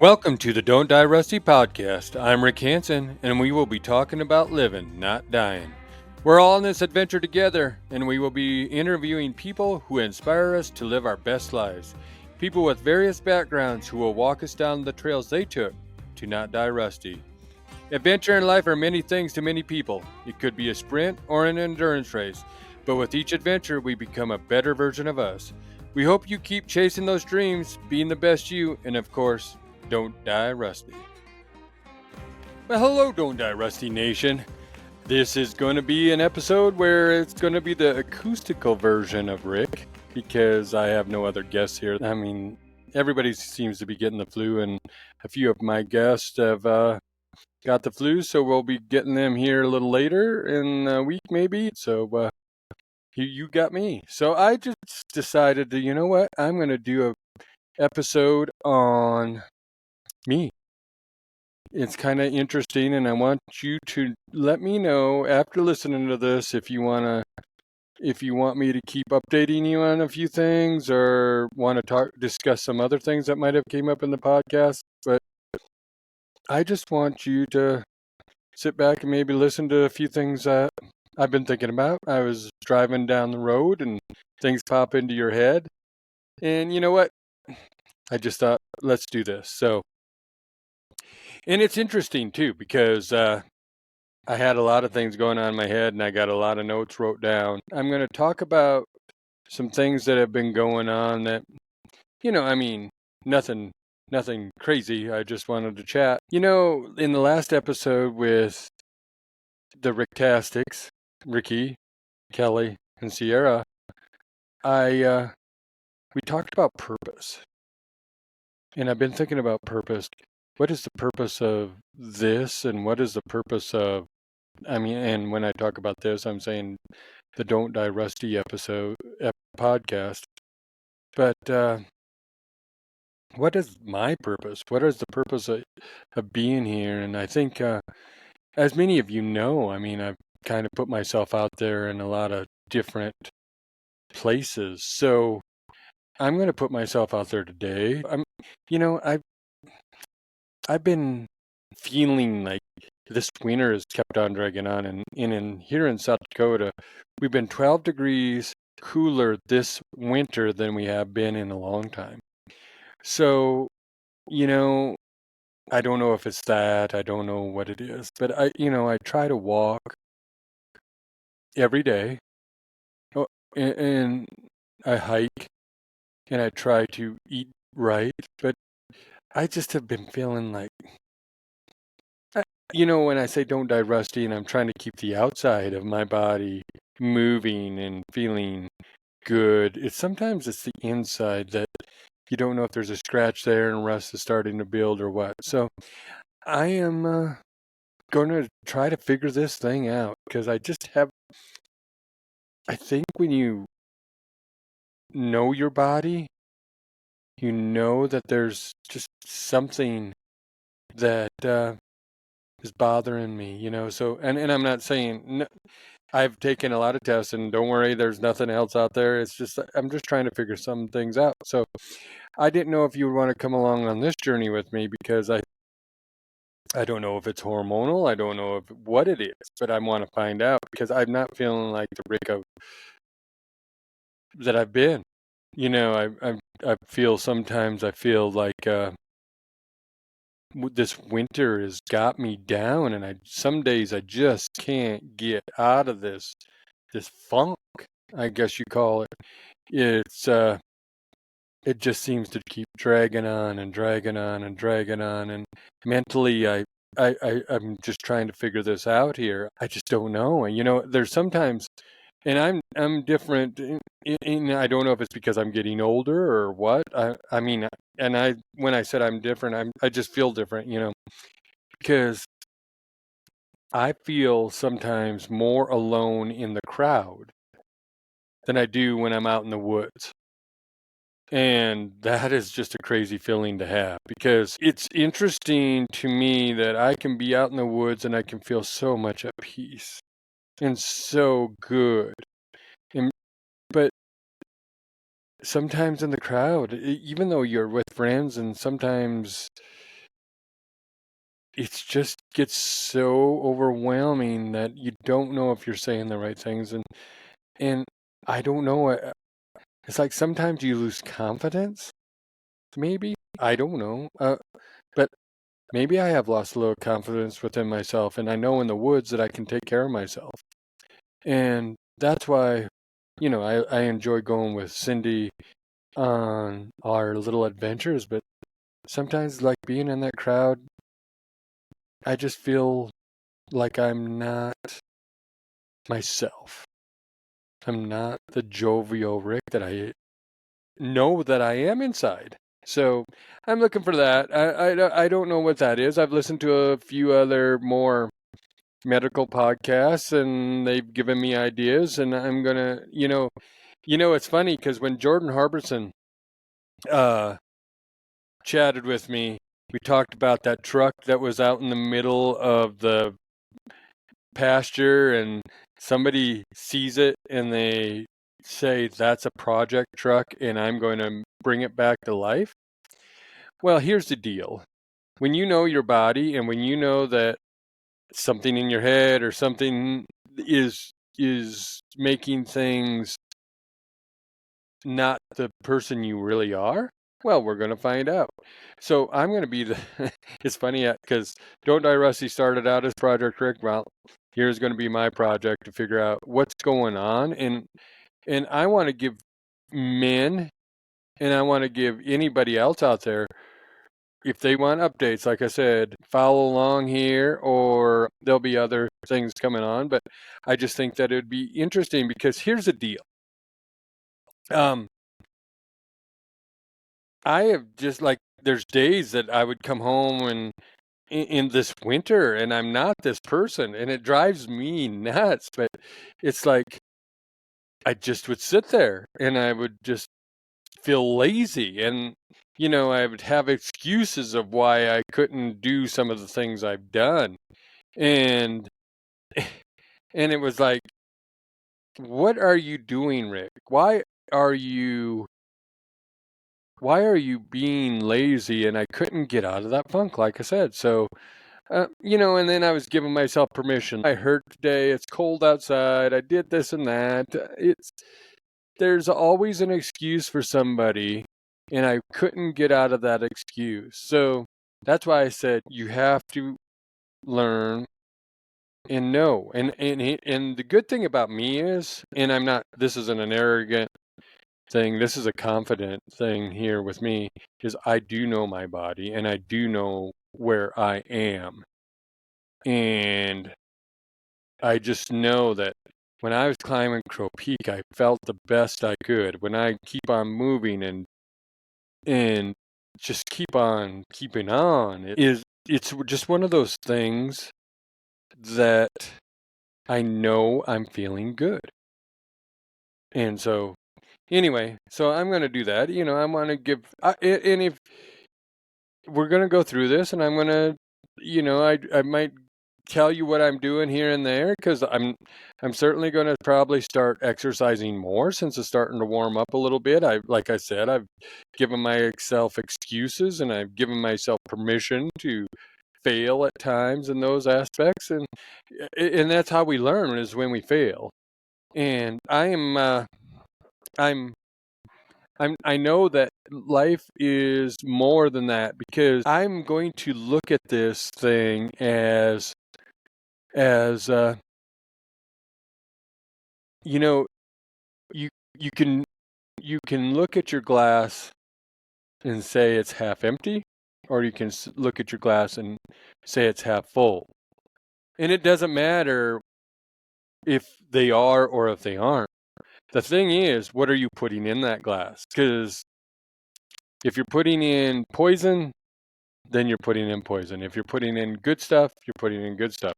Welcome to the Don't Die Rusty podcast. I'm Rick Hanson, and we will be talking about living, not dying. We're all on this adventure together, and we will be interviewing people who inspire us to live our best lives. People with various backgrounds who will walk us down the trails they took to not die rusty. Adventure in life are many things to many people. It could be a sprint or an endurance race, but with each adventure, we become a better version of us. We hope you keep chasing those dreams, being the best you, and of course, don't die rusty. Well, hello, Don't Die Rusty Nation. This is going to be an episode where it's going to be the acoustical version of Rick because I have no other guests here. I mean, everybody seems to be getting the flu, and a few of my guests have got the flu, so we'll be getting them here a little later in a week, maybe. So you got me. So I just decided to, you know what? I'm going to do a episode on me. It's kind of interesting, and I want you to let me know after listening to this if you want me to keep updating you on a few things or want to discuss some other things that might have came up in the podcast. But I just want you to sit back and maybe listen to a few things that I've been thinking about. I was driving down the road and things pop into your head, and you know what? I just thought, let's do this. So, and it's interesting too because I had a lot of things going on in my head and I got a lot of notes wrote down. I'm going to talk about some things that have been going on that, nothing crazy. I just wanted to chat. In the last episode with the Ricktastics, Ricky, Kelly, and Sierra, we talked about purpose. And I've been thinking about purpose. What is the purpose of this and what is the purpose of and when I talk about this, I'm saying the Don't Die Rusty podcast. But what is my purpose? What is the purpose of being here? And I think, as many of you know, I've kind of put myself out there in a lot of different places. So I'm going to put myself out there today. I've been feeling like this winter has kept on dragging on, and in here in South Dakota, we've been 12 degrees cooler this winter than we have been in a long time. So, I don't know if it's that, I don't know what it is, but I try to walk every day, and I hike, and I try to eat right, but I just have been feeling like, when I say don't die rusty and I'm trying to keep the outside of my body moving and feeling good, sometimes it's the inside that you don't know if there's a scratch there and rust is starting to build or what. So I am going to try to figure this thing out because I think when you know your body, you know that there's just something that is bothering me, so, and I'm not saying, no, I've taken a lot of tests and don't worry, there's nothing else out there. It's just, I'm just trying to figure some things out. So I didn't know if you would want to come along on this journey with me because I don't know if it's hormonal. I don't know what it is, but I want to find out because I'm not feeling like the Rick that I've been. I feel sometimes I feel like this winter has got me down, and some days I just can't get out of this funk, I guess you call it. It's it just seems to keep dragging on and dragging on and dragging on, and mentally I'm just trying to figure this out here. I just don't know. And there's sometimes, and I'm different, and I don't know if it's because I'm getting older or what. When I said I'm different, I just feel different, because I feel sometimes more alone in the crowd than I do when I'm out in the woods. And that is just a crazy feeling to have because it's interesting to me that I can be out in the woods and I can feel so much at peace and so good. But sometimes in the crowd, even though you're with friends and sometimes it's just gets so overwhelming that you don't know if you're saying the right things, and I don't know. It's like sometimes you lose confidence. Maybe I don't know, but maybe I have lost a little confidence within myself, and I know in the woods that I can take care of myself, and that's why, I enjoy going with Cindy on our little adventures, but sometimes, like being in that crowd, I just feel like I'm not myself. I'm not the jovial Rick that I know that I am inside. So I'm looking for that. I don't know what that is. I've listened to a few other more medical podcasts, and they've given me ideas, and I'm gonna, it's funny because when Jordan Harbison uh, chatted with me, we talked about that truck that was out in the middle of the pasture, and somebody sees it and they say that's a project truck and I'm going to bring it back to life. Well, here's the deal. When you know your body, and when you know that something in your head or something is making things not the person you really are, well, we're going to find out. So I'm going to be the it's funny because Don't Die Rusty started out as Project Rick. Well, here's going to be my project to figure out what's going on, and I want to give men, and I want to give anybody else out there, if they want updates, like I said, follow along here, or there'll be other things coming on. But I just think that it'd be interesting because here's the deal. I have just like, there's days that I would come home and in this winter and I'm not this person, and it drives me nuts. But it's like I just would sit there and I would just feel lazy, and I would have excuses of why I couldn't do some of the things I've done. And and it was like, what are you doing, Rick? Are you why are you being lazy? And I couldn't get out of that funk, like I said. So, and then I was giving myself permission. I hurt today. It's cold outside. I did this and that. There's always an excuse for somebody, and I couldn't get out of that excuse. So that's why I said you have to learn and know. And the good thing about me is, and I'm not. This isn't an arrogant thing. This is a confident thing here with me, is I do know my body and I do know where I am. And I just know that when I was climbing Crow Peak, I felt the best I could. When I keep on moving and just keep on keeping on, it's just one of those things that I know I'm feeling good. And so anyway, so I'm going to do that. I want to give, and if we're going to go through this, and I'm going to, I might tell you what I'm doing here and there, because I'm certainly going to probably start exercising more since it's starting to warm up a little bit. Like I said, I've given myself excuses, and I've given myself permission to fail at times in those aspects, and that's how we learn, is when we fail. And I know that life is more than that, because I'm going to look at this thing as you know, you you can look at your glass and say it's half empty, or you can look at your glass and say it's half full. And it doesn't matter if they are or if they aren't. The thing is, what are you putting in that glass? Because if you're putting in poison, then you're putting in poison. If you're putting in good stuff, you're putting in good stuff.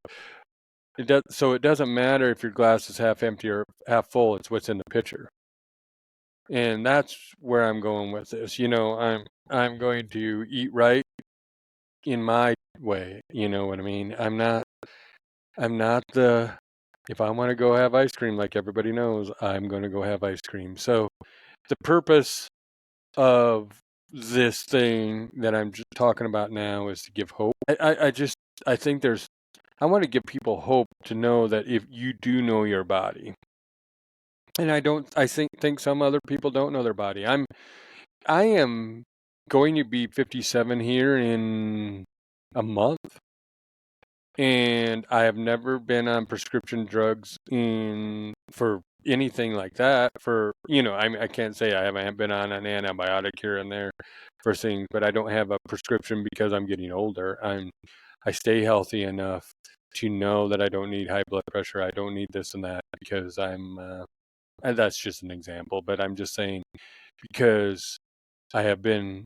So it doesn't matter if your glass is half empty or half full. It's what's in the pitcher. And that's where I'm going with this. I'm going to eat right in my way. You know what I mean? I'm not if I want to go have ice cream, like everybody knows, I'm going to go have ice cream. So the purpose of this thing that I'm just talking about now is to give hope. I just I think I want to give people hope to know that if you do know your body, and I think some other people don't know their body. I am going to be 57 here in a month, and I have never been on prescription drugs for anything like that. I can't say I haven't been on an antibiotic here and there for things, but I don't have a prescription because I'm getting older. I stay healthy enough to know that I don't need high blood pressure. I don't need this and that because and that's just an example, but I'm just saying because I have been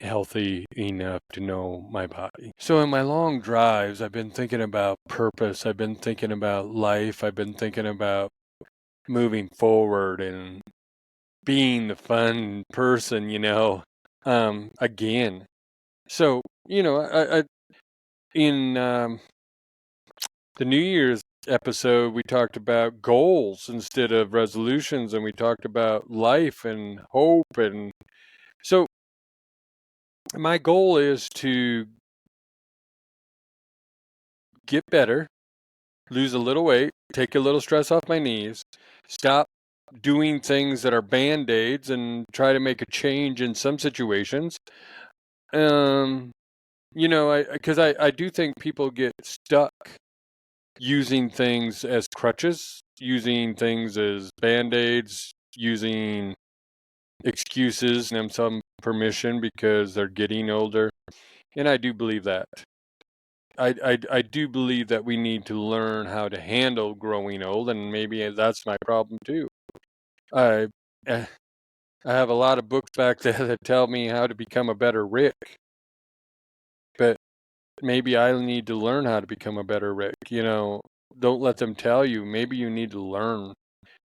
healthy enough to know my body. So in my long drives, I've been thinking about purpose. I've been thinking about life. I've been thinking about moving forward and being the fun person, again. So, in the New Year's episode, we talked about goals instead of resolutions, and we talked about life and hope. And so my goal is to get better, lose a little weight, take a little stress off my knees, stop doing things that are band-aids and try to make a change in some situations. Because I do think people get stuck using things as crutches, using things as band-aids, using excuses and some permission because they're getting older. And I do believe that. I do believe that we need to learn how to handle growing old, and maybe that's my problem too. I I have a lot of books back there that tell me how to become a better Rick, but maybe I need to learn how to become a better Rick. Don't let them tell you. Maybe you need to learn.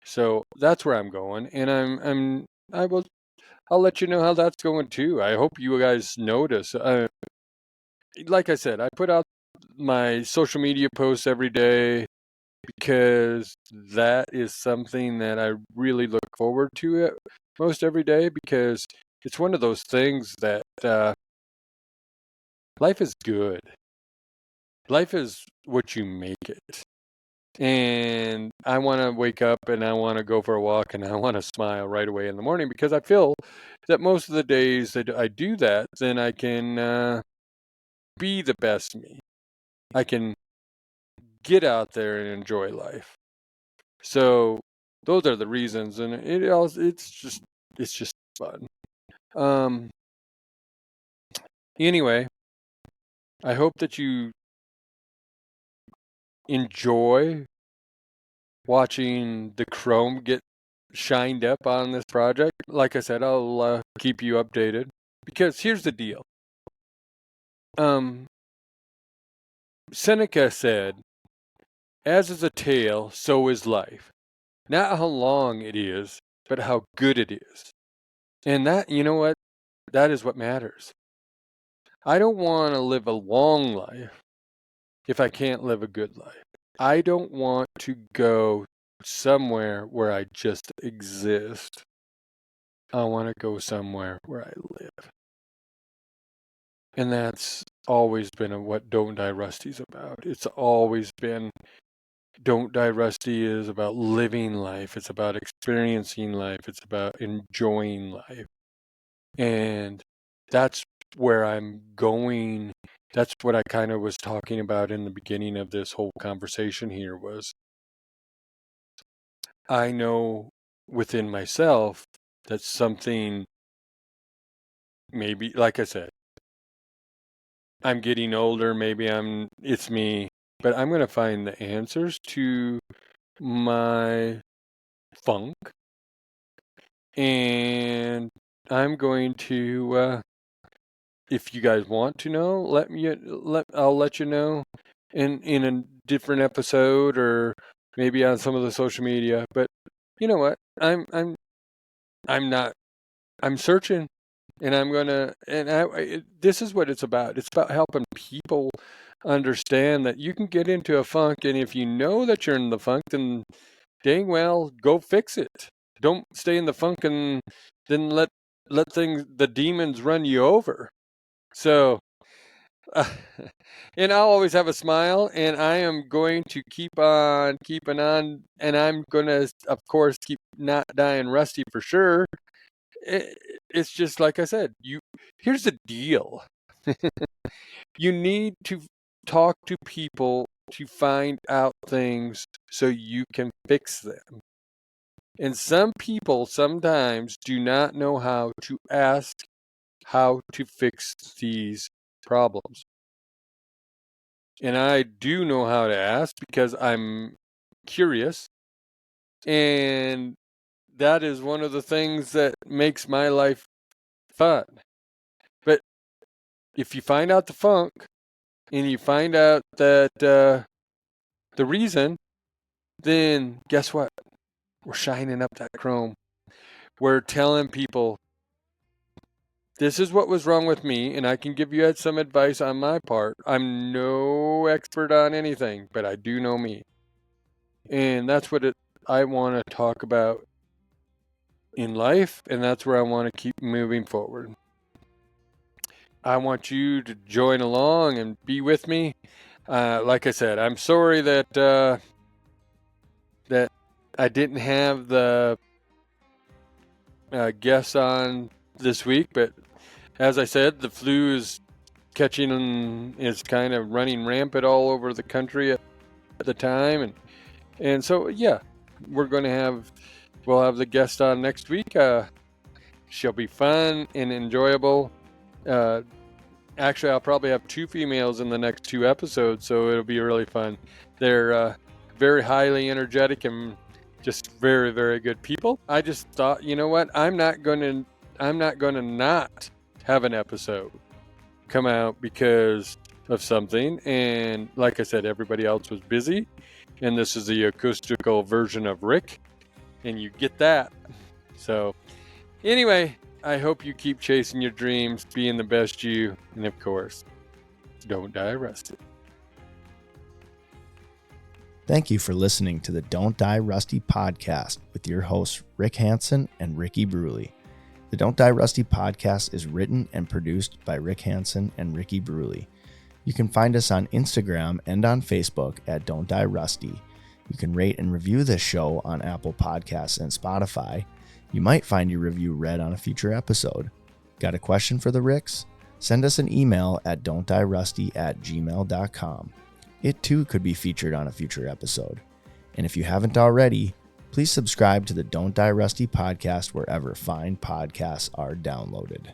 So that's where I'm going, and I'll let you know how that's going too. I hope you guys notice. Like I said, I put out my social media posts every day because that is something that I really look forward to it most every day, because it's one of those things that life is good. Life is what you make it. And I want to wake up and I want to go for a walk and I want to smile right away in the morning, because I feel that most of the days that I do that, then I can be the best me. I can get out there and enjoy life. So those are the reasons, and it's just fun. Anyway, I hope that you enjoy watching the chrome get shined up on this project. Like I said, I'll keep you updated, because here's the deal. Seneca said, "As is a tale, so is life. Not how long it is, but how good it is." And that, you know what? That is what matters. I don't want to live a long life if I can't live a good life. I don't want to go somewhere where I just exist. I want to go somewhere where I live. And that's always been what Don't Die Rusty's about. It's always been, Don't Die Rusty is about living life. It's about experiencing life. It's about enjoying life. And that's where I'm going. That's what I kind of was talking about in the beginning of this whole conversation here. Was I know within myself that something, maybe, like I said, I'm getting older, maybe it's me, but I'm going to find the answers to my funk, and I'm going to, if you guys want to know, I'll let you know in a different episode, or maybe on some of the social media. But you know what? I'm not. I'm searching, and I'm gonna. And this is what it's about. It's about helping people understand that you can get into a funk, and if you know that you're in the funk, then dang well, go fix it. Don't stay in the funk and then let the demons run you over. So And I'll always have a smile, and I am going to keep on keeping on, and I'm going to, of course, keep not dying rusty for sure. It's just like I said, here's the deal. You need to talk to people to find out things so you can fix them. And some people sometimes do not know how to ask how to fix these problems. And I do know how to ask because I'm curious. And that is one of the things that makes my life fun. But if you find out the funk and you find out that the reason, then guess what? We're shining up that chrome. We're telling people, this is what was wrong with me, and I can give you some advice on my part. I'm no expert on anything, but I do know me. And that's what I want to talk about in life, and that's where I want to keep moving forward. I want you to join along and be with me. Like I said, I'm sorry that that I didn't have the guests on this week, but as I said, the flu is catching and is kind of running rampant all over the country at the time, and so yeah, we'll have the guest on next week. She'll be fun and enjoyable. Actually, I'll probably have 2 females in the next 2 episodes, so it'll be really fun. They're very highly energetic and just very, very good people. I just thought, you know what? I'm not going to not have an episode come out because of something. And like I said, everybody else was busy, and this is the acoustical version of Rick, and you get that. So anyway, I hope you keep chasing your dreams, being the best you, and of course, don't die rusty. Thank you for listening to the Don't Die Rusty podcast with your hosts, Rick Hanson and Ricky Bruley. The Don't Die Rusty podcast is written and produced by Rick Hanson and Ricky Bruley. You can find us on Instagram and on Facebook at Don't Die Rusty. You can rate and review this show on Apple Podcasts and Spotify. You might find your review read on a future episode. Got a question for the Ricks? Send us an email at don'tdierusty@gmail.com. It too could be featured on a future episode. And if you haven't already, please subscribe to the Don't Die Rusty podcast wherever fine podcasts are downloaded.